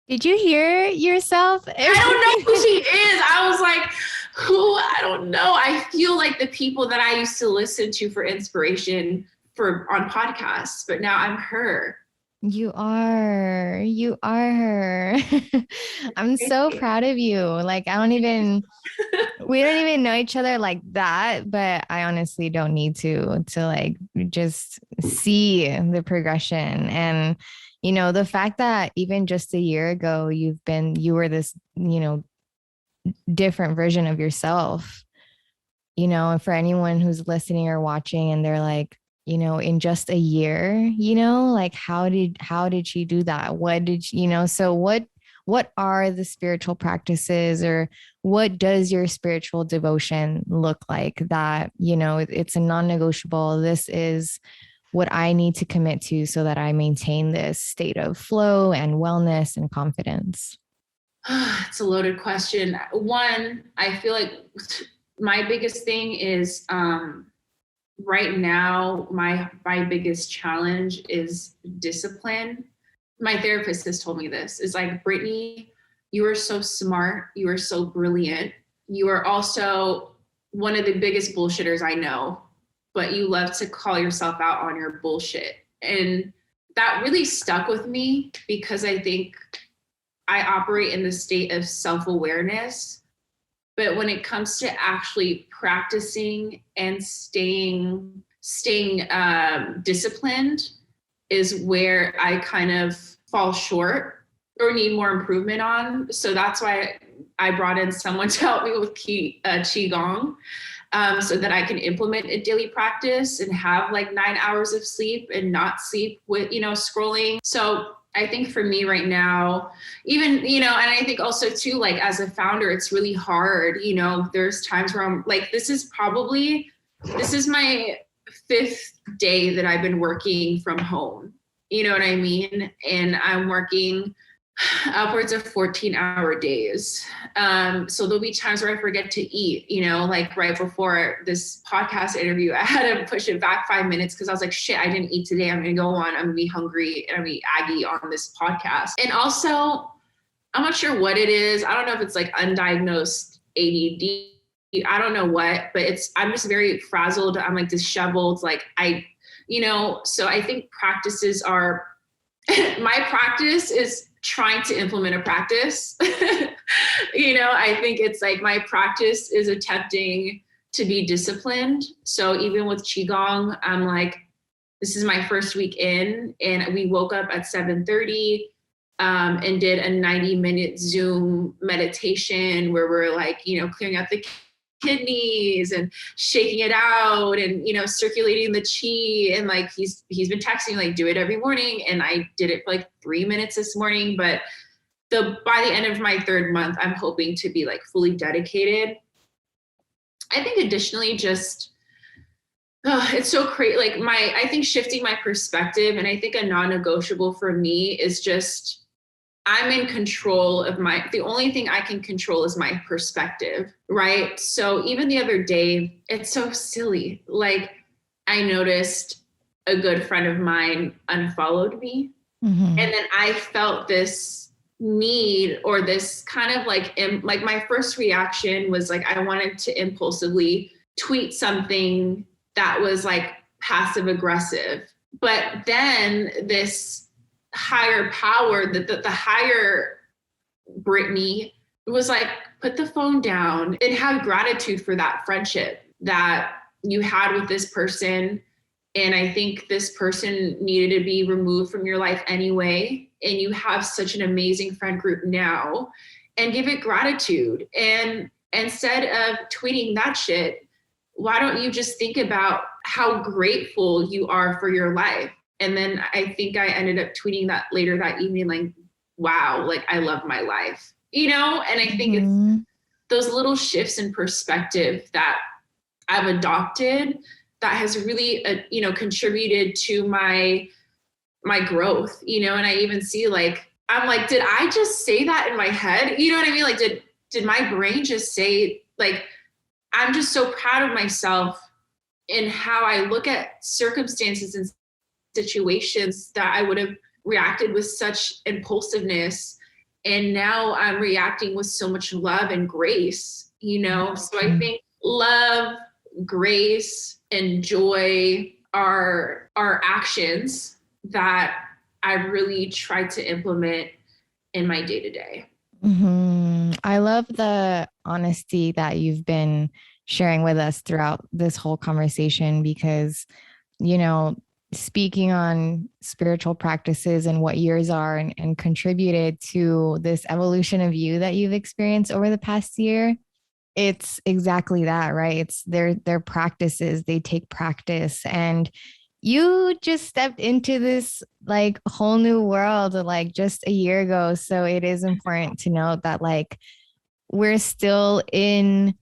Speaker 1: Did you hear yourself?
Speaker 2: I don't know who she is. I was like, who? I don't know. I feel like the people that I used to listen to for inspiration on podcasts, but now I'm her.
Speaker 1: You are her. I'm so proud of you. Like, we don't even know each other like that, but I honestly don't need to like just see the progression. And, the fact that even just a year ago, you were this, different version of yourself, for anyone who's listening or watching and they're like, in just a year, like how did she do that? What did so what are the spiritual practices, or what does your spiritual devotion look like that, it's a non-negotiable, this is what I need to commit to so that I maintain this state of flow and wellness and confidence?
Speaker 2: It's a loaded question. One, I feel like my biggest thing is, right now, my biggest challenge is discipline. My therapist has told me this, is like, Brittany, you are so smart. You are so brilliant. You are also one of the biggest bullshitters I know, but you love to call yourself out on your bullshit. And that really stuck with me, because I think I operate in the state of self-awareness. But when it comes to actually practicing and staying disciplined is where I kind of fall short. or need more improvement on. So that's why I brought in someone to help me with Qigong, so that I can implement a daily practice and have like 9 hours of sleep and not sleep with, scrolling. So I think for me right now, even, and I think also too, like as a founder, it's really hard, there's times where I'm like, this is my 5th day that I've been working from home. You know what I mean? And I'm working upwards of 14-hour days. So there'll be times where I forget to eat, like right before this podcast interview, I had to push it back 5 minutes because I was like, shit, I didn't eat today. I'm going to go on. I'm going to be hungry and I'm going to be aggy on this podcast. And also, I'm not sure what it is. I don't know if it's like undiagnosed ADD. I don't know what, but I'm just very frazzled. I'm like disheveled. Like so I think practices are, my practice is trying to implement a practice. I think it's like my practice is attempting to be disciplined. So even with Qigong, I'm like, this is my first week in, and we woke up at 7:30 and did a 90-minute Zoom meditation where we're like, clearing out the kidneys and shaking it out and circulating the chi, and like he's been texting like do it every morning, and I did it for like 3 minutes this morning. But by the end of my 3rd month, I'm hoping to be like fully dedicated. I think additionally just it's so crazy, like I think shifting my perspective, and I think a non-negotiable for me is just I'm in control of the only thing I can control is my perspective, right? So even the other day, it's so silly. Like I noticed a good friend of mine unfollowed me.
Speaker 1: Mm-hmm.
Speaker 2: And then I felt this need, or this kind of like my first reaction was like, I wanted to impulsively tweet something that was like passive aggressive. But then this higher power, the higher Brittany was like, put the phone down and have gratitude for that friendship that you had with this person. And I think this person needed to be removed from your life anyway. And you have such an amazing friend group now, and give it gratitude. And instead of tweeting that shit, why don't you just think about how grateful you are for your life? And then I think I ended up tweeting that later that evening, like, wow, like I love my life, and I think it's those little shifts in perspective that I've adopted that has really, contributed to my growth, and I even see like, I'm like, did I just say that in my head? You know what I mean? Like, did my brain just say, like, I'm just so proud of myself in how I look at circumstances and situations that I would have reacted with such impulsiveness. And now I'm reacting with so much love and grace, So I think love, grace, and joy are actions that I really try to implement in my day-to-day.
Speaker 1: Mm-hmm. I love the honesty that you've been sharing with us throughout this whole conversation, because, speaking on spiritual practices and what yours are, and contributed to this evolution of you that you've experienced over the past year. It's exactly that, right? It's their practices, they take practice, and you just stepped into this like whole new world like just a year ago. So it is important to note that like we're still in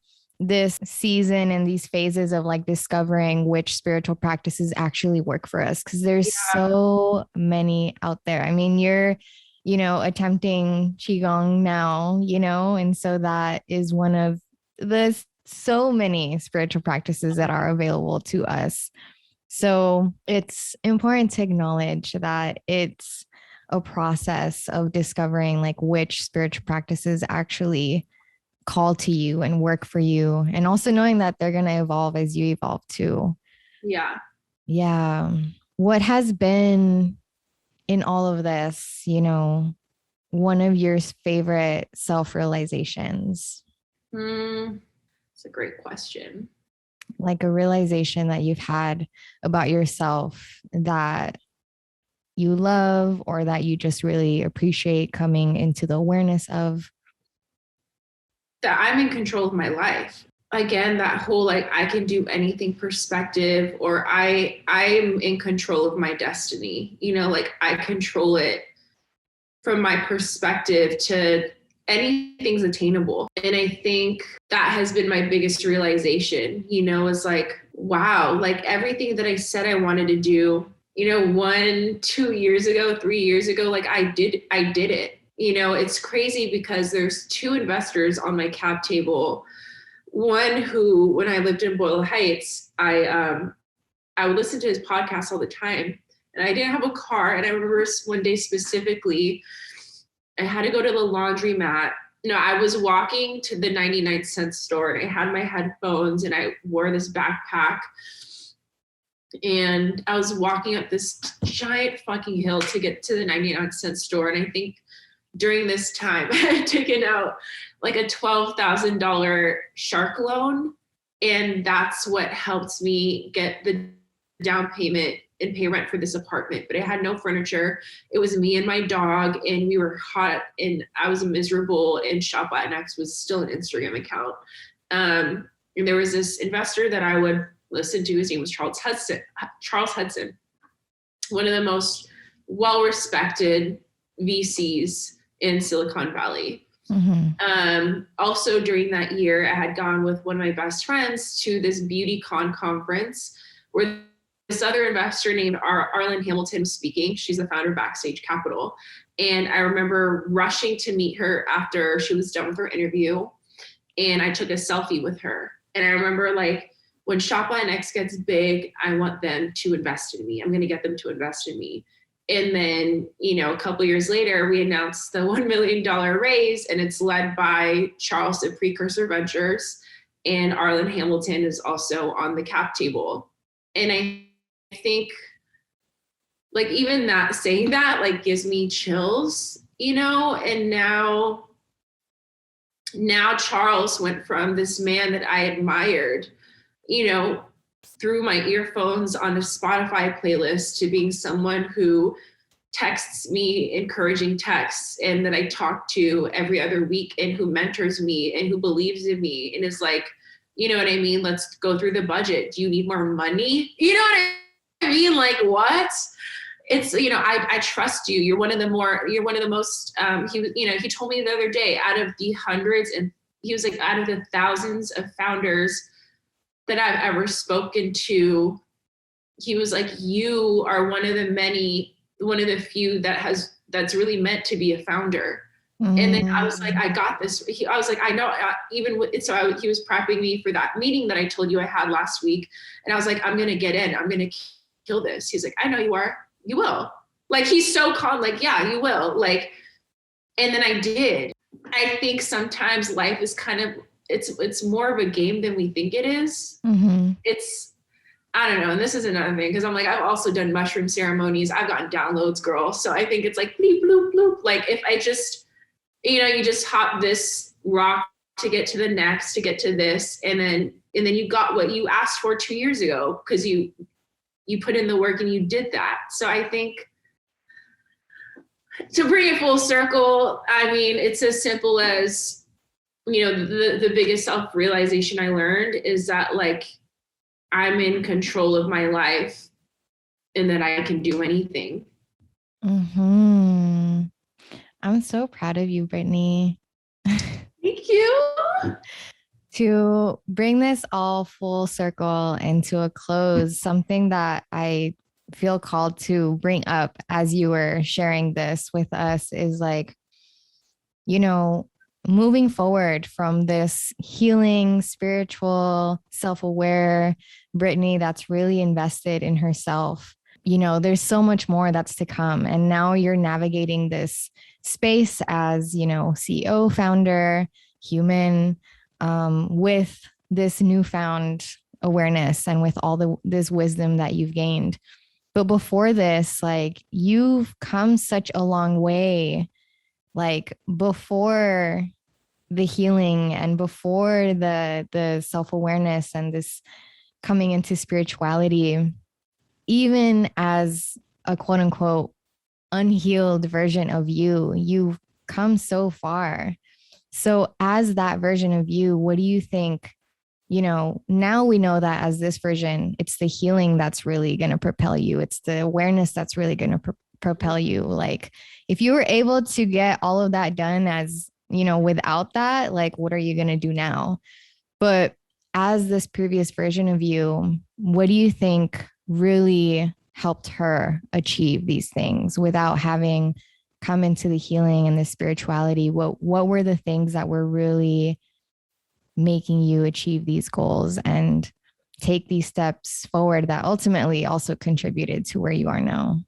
Speaker 1: this season and these phases of like discovering which spiritual practices actually work for us, because there's so many out there. I mean, you're attempting qigong now, and so that is one of the so many spiritual practices that are available to us. So it's important to acknowledge that it's a process of discovering like which spiritual practices actually call to you and work for you, and also knowing that they're going to evolve as you evolve too. Yeah. What has been in all of this, one of your favorite self-realizations?
Speaker 2: It's a great question.
Speaker 1: Like a realization that you've had about yourself that you love or that you just really appreciate coming into the awareness of?
Speaker 2: That I'm in control of my life. Again, that whole like I can do anything perspective, or I'm in control of my destiny. You know, like I control it from my perspective to anything's attainable. And I think that has been my biggest realization, you know, is like, wow, like everything that I said I wanted to do, you know, 1, 2 years ago, 3 years ago, like I did it. You know, it's crazy because there's 2 investors on my cap table. One who, when I lived in Boyle Heights, I would listen to his podcast all the time. And I didn't have a car. And I remember one day specifically, I had to go to the laundromat. No, I was walking to the 99-cent store and I had my headphones and I wore this backpack. And I was walking up this giant fucking hill to get to the 99-cent store. And I think during this time, I had taken out like a $12,000 shark loan. And that's what helped me get the down payment and pay rent for this apartment. But I had no furniture. It was me and my dog, and we were hot, and I was miserable, and Shop Latinx was still an Instagram account. And there was this investor that I would listen to. His name was Charles Hudson, one of the most well-respected VCs in Silicon Valley. Mm-hmm. Also during that year, I had gone with one of my best friends to this BeautyCon conference where this other investor named Arlan Hamilton was speaking. She's the founder of Backstage Capital. And I remember rushing to meet her after she was done with her interview. And I took a selfie with her. And I remember like, when Shop Latinx gets big, I want them to invest in me. I'm going to get them to invest in me. And then, you know, a couple of years later, we announced the $1 million raise, and it's led by Charles at Precursor Ventures, and Arlan Hamilton is also on the cap table. And I think like even that, saying that like gives me chills, you know. And now Charles went from this man that I admired, you know, through my earphones on a Spotify playlist, to being someone who texts me encouraging texts and that I talk to every other week, and who mentors me and who believes in me and is like, you know what I mean? Let's go through the budget. Do you need more money? You know what I mean? Like what? It's, you know, I trust you. You're one of the most, he told me the other day, out of the hundreds, and he was like, out of the thousands of founders that I've ever spoken to, he was like, you are one of the few that's really meant to be a founder. Mm-hmm. And then I was like, I got this. I was like, I know, he was prepping me for that meeting that I told you I had last week. And I was like, I'm going to get in, I'm going to kill this. He's like, I know you are, you will. Like, he's so calm, like, yeah, you will. Like, and then I did. I think sometimes life is kind of, it's more of a game than we think it is. Mm-hmm. It's, I don't know. And this is another thing, because I'm like, I've also done mushroom ceremonies. I've gotten downloads, girl. So I think it's like, bleep, bloop, bloop. Like if I just, you know, you just hop this rock to get to the next, to get to this. And then you got what you asked for 2 years ago, because you put in the work and you did that. So I think, to bring it full circle, I mean, it's as simple as, you know, the biggest self-realization I learned is that like I'm in control of my life and that I can do anything.
Speaker 1: Mm-hmm. I'm so proud of you, Brittany.
Speaker 2: Thank you.
Speaker 1: To bring this all full circle and to a close, something that I feel called to bring up as you were sharing this with us is like, you know, moving forward from this healing, spiritual, self-aware Brittany that's really invested in herself. You know, there's so much more that's to come. And now you're navigating this space as, you know, CEO, founder, human, with this newfound awareness and with all this wisdom that you've gained. But before this, like you've come such a long way. Like before the healing and before the self-awareness and this coming into spirituality, even as a quote unquote unhealed version of you. You've come so far. So, as that version of you, what do you think? Now we know that as this version, it's the healing that's really going to propel you. It's the awareness that's really going to propel you. Like, if you were able to get all of that done without that, like, what are you going to do now? But as this previous version of you, what do you think really helped her achieve these things without having come into the healing and the spirituality? What were the things that were really making you achieve these goals and take these steps forward that ultimately also contributed to where you are now?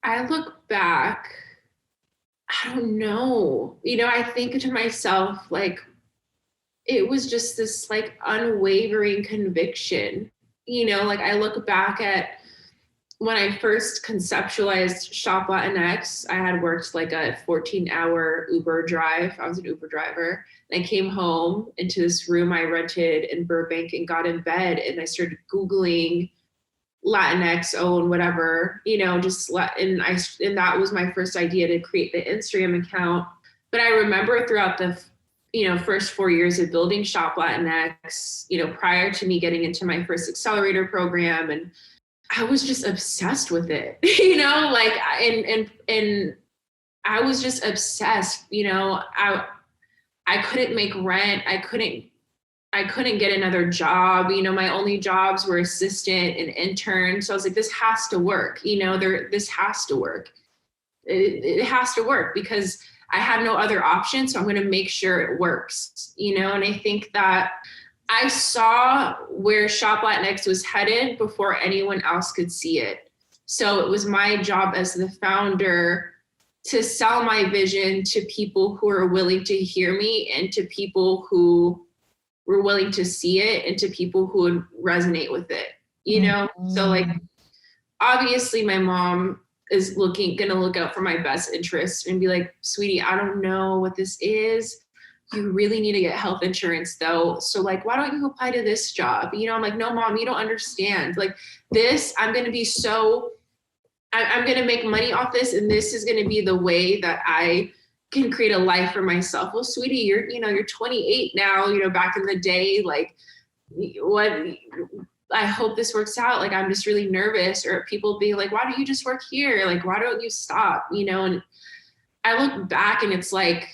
Speaker 2: I look back, I don't know. I think to myself, like, it was just this like unwavering conviction. Like I look back at when I first conceptualized Shop Latinx, I had worked like a 14-hour Uber drive. I was an Uber driver. And I came home into this room I rented in Burbank and got in bed and I started Googling Latinx own whatever, and that was my first idea to create the Instagram account. But I remember throughout the first 4 years of building Shop Latinx, prior to me getting into my first accelerator program, and I was just obsessed with it, like, and I was just obsessed, I couldn't make rent. I couldn't get another job. My only jobs were assistant and intern. So I was like, this has to work, this has to work. It has to work because I had no other option. So I'm going to make sure it works, and I think that I saw where Shop Latinx was headed before anyone else could see it. So it was my job as the founder to sell my vision to people who are willing to hear me and to people who were willing to see it and to people who would resonate with it, Mm-hmm. So like, obviously my mom is gonna look out for my best interests and be like, sweetie, I don't know what this is. You really need to get health insurance though. So like, why don't you apply to this job? I'm like, no, mom, you don't understand. Like this, I'm going to make money off this. And this is going to be the way that I can create a life for myself. Well, sweetie, you're 28 now, back in the day, like what, I hope this works out. Like, I'm just really nervous. Or people being like, why don't you just work here? Like, why don't you stop? And I look back and it's like,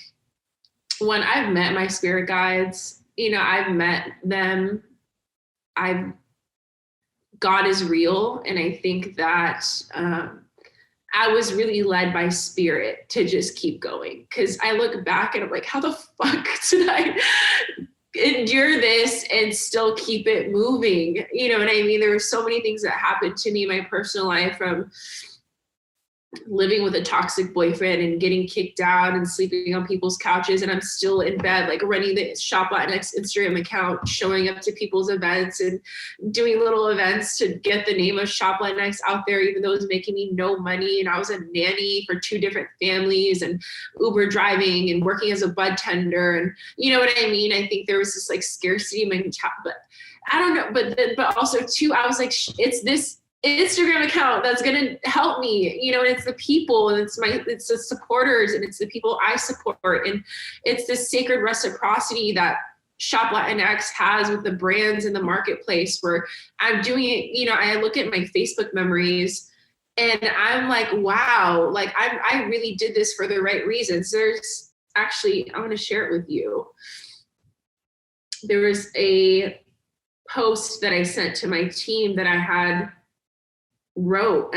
Speaker 2: when I've met my spirit guides, I've met them, God is real. And I think that I was really led by spirit to just keep going. Cause I look back and I'm like, how the fuck did I endure this and still keep it moving? You know what I mean? There were so many things that happened to me in my personal life, from living with a toxic boyfriend and getting kicked out and sleeping on people's couches, and I'm still in bed, like running the Shop Latinx Instagram account, showing up to people's events and doing little events to get the name of Shop Latinx out there, even though it was making me no money. And I was a nanny for 2 different families and Uber driving and working as a bud tender. And you know what I mean? I think there was this like scarcity mentality, but I don't know. But also too, I was like, it's this Instagram account that's going to help me, and it's the people, and it's the supporters, and it's the people I support. And it's this sacred reciprocity that Shop Latinx has with the brands in the marketplace, where I'm doing it. I look at my Facebook memories and I'm like, wow, like I really did this for the right reasons. There's actually, I'm going to share it with you. There was a post that I sent to my team that I had wrote,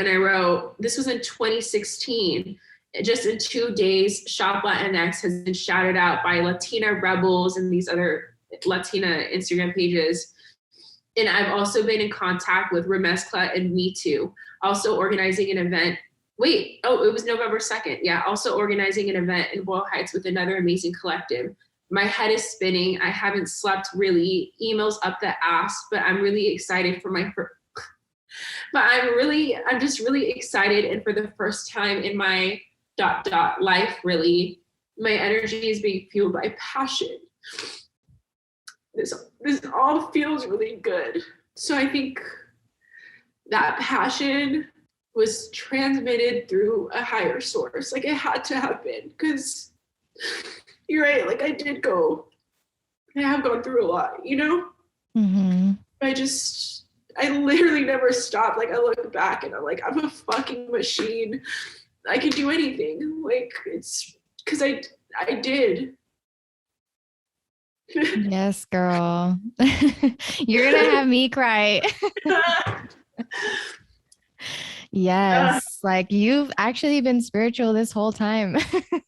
Speaker 2: this was in 2016. Just in 2 days, Shop Latinx has been shouted out by Latina Rebels and these other Latina Instagram pages. And I've also been in contact with Remezcla and Me Too, also organizing an event. It was November 2nd. Yeah, also organizing an event in Boyle Heights with another amazing collective. My head is spinning. I haven't slept really, emails up the ass, but I'm really excited for I'm just really excited. And for the first time in my life, really, my energy is being fueled by passion. This all feels really good. So I think that passion was transmitted through a higher source. Like it had to have been, because you're right. Like I have gone through a lot, you know?
Speaker 1: Mm-hmm.
Speaker 2: I literally never stopped. Like I look back and I'm like, I'm a fucking machine. I can do anything. Like it's because I did.
Speaker 1: Yes, girl. You're gonna have me cry. Yes, like you've actually been spiritual this whole time.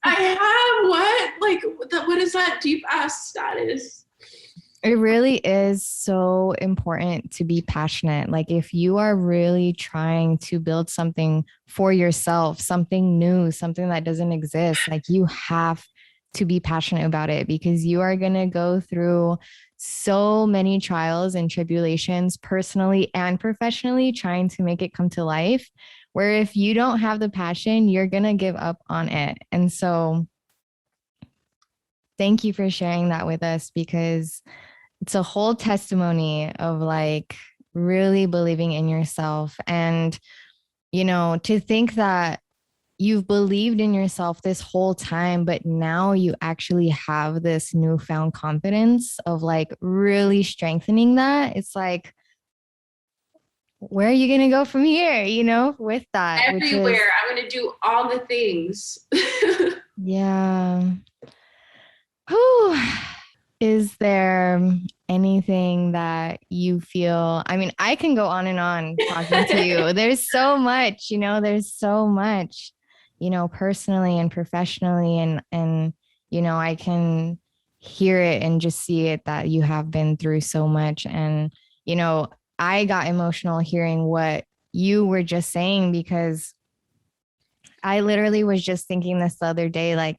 Speaker 2: I have what? Like what is that deep ass status?
Speaker 1: It really is so important to be passionate. Like, if you are really trying to build something for yourself, something new, something that doesn't exist, like, you have to be passionate about it because you are going to go through so many trials and tribulations, personally and professionally, trying to make it come to life. Where if you don't have the passion, you're going to give up on it. And so, thank you for sharing that with us because it's a whole testimony of like really believing in yourself. And, to think that you've believed in yourself this whole time, but now you actually have this newfound confidence of like really strengthening that. It's like, where are you going to go from here, with that, which is,
Speaker 2: Everywhere. I'm going to do all the things.
Speaker 1: yeah. Whew. Is there anything that you feel? I mean, I can go on and on talking to you. There's so much, there's so much, personally and professionally and I can hear it and just see it that you have been through so much. And, I got emotional hearing what you were just saying because I literally was just thinking this the other day, like,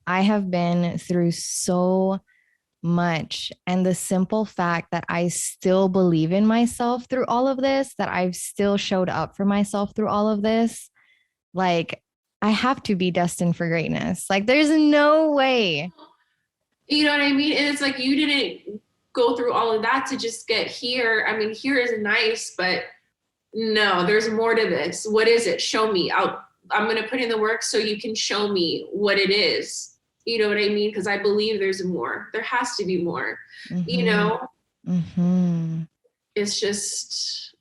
Speaker 1: I have been through so much. And the simple fact that I still believe in myself through all of this, that I've still showed up for myself through all of this, like, I have to be destined for greatness. Like, there's no way.
Speaker 2: You know what I mean? And it's like you didn't go through all of that to just get here. I mean, here is nice, but no, there's more to this. What is it? Show me. I'm going to put in the work so you can show me what it is. You know what I mean? Because I believe there's more. There has to be more.
Speaker 1: Mm-hmm. Mm-hmm.
Speaker 2: It's just,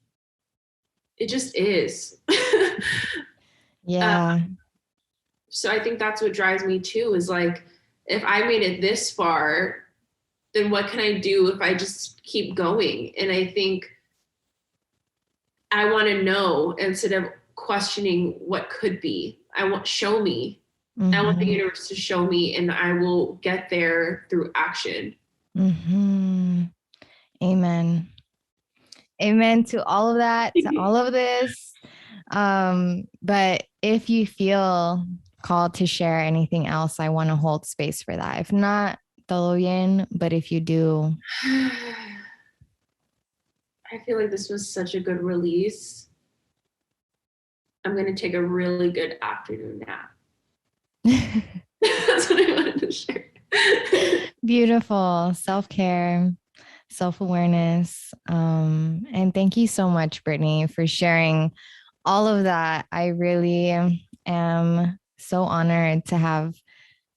Speaker 2: it just is.
Speaker 1: Yeah.
Speaker 2: So I think that's what drives me too, is like, if I made it this far, then what can I do if I just keep going? And I think I want to know instead of questioning what could be. Show me.
Speaker 1: Mm-hmm.
Speaker 2: I want the universe to show me, and I will get there through action.
Speaker 1: Mm-hmm. Amen. Amen to all of that, to all of this. But if you feel called to share anything else, I want to hold space for that. If not, todo bien. But if you do,
Speaker 2: I feel like this was such a good release. I'm going to take a really good afternoon nap. That's what I wanted to share.
Speaker 1: Beautiful. Self-care, self-awareness. And thank you so much, Brittany, for sharing all of that. I really am so honored to have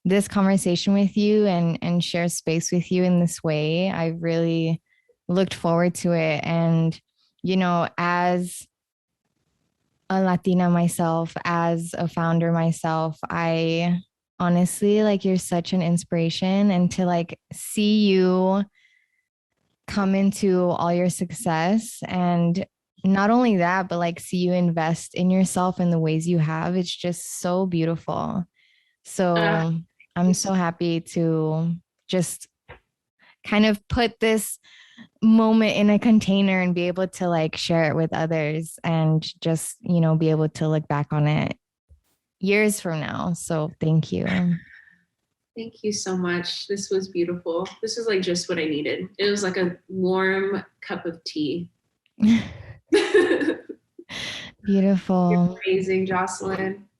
Speaker 1: this conversation with you and share space with you in this way. I really looked forward to it. And, as a Latina myself, as a founder myself, I honestly, like, you're such an inspiration. And to like see you come into all your success, and not only that, but like see you invest in yourself in the ways you have, it's just so beautiful. So I'm so happy to just kind of put this moment in a container and be able to like share it with others and just, be able to look back on it years from now. So thank you.
Speaker 2: Thank you so much. This was beautiful. This was like just what I needed. It was like a warm cup of tea.
Speaker 1: Beautiful.
Speaker 2: You're amazing, Jocelyn.